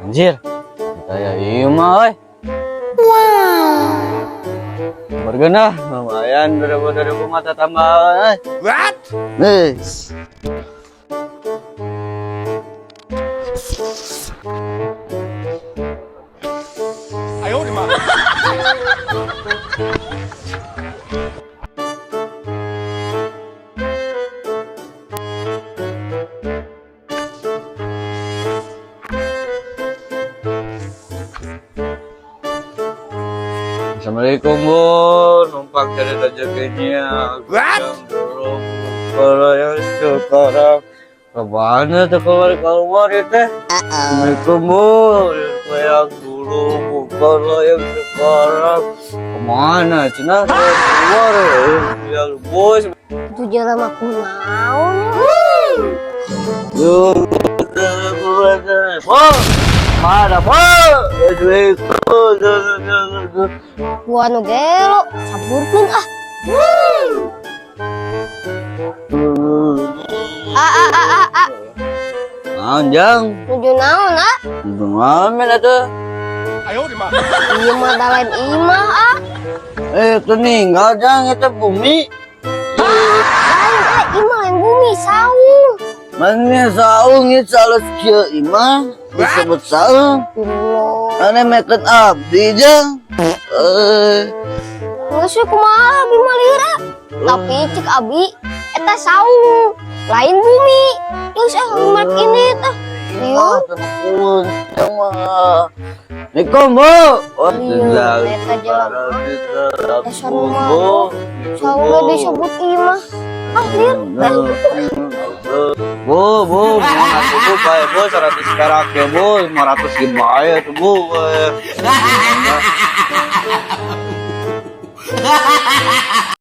Anjir, kayak iya mah, oi. Bergena, lumayan 2000 mata tambahan, What? nih. Ayo di mana? Assalamualaikum Bu, numpang cari rezekinya. What? Kalau yang sekarang kemana tuh keluar itu? Assalamualaikum Bu, yang dulu kalau yang sekarang kemana? Cina keluar yang bos. Itu jalan aku naon. Mana Pak? Gua anu gelo, saburkeun ah. Anjang, Nuju naon ah? ngamen atuh. Ayo di mana? Ieu mah da lain imah ah. Itu ninggal jang itu bumi. Lain imah lain bumi saung. Mana saung itu salah kieu imah disebut saung. Allah. Ane meken abdi jang. Geus we kumaha abi mah lieur ah. Tapi cek abi eta saung, lain bumi. Geus merek ini tah. Ieu Telepon sama. Assalamualaikum Bu. Iya, eta jalan. Dasar rumah. Saung disebut imah. Ah lieur. Bu, ngasih Bu, baik Bu, 100 perak ya Bu, 500 gimana tuh Bu.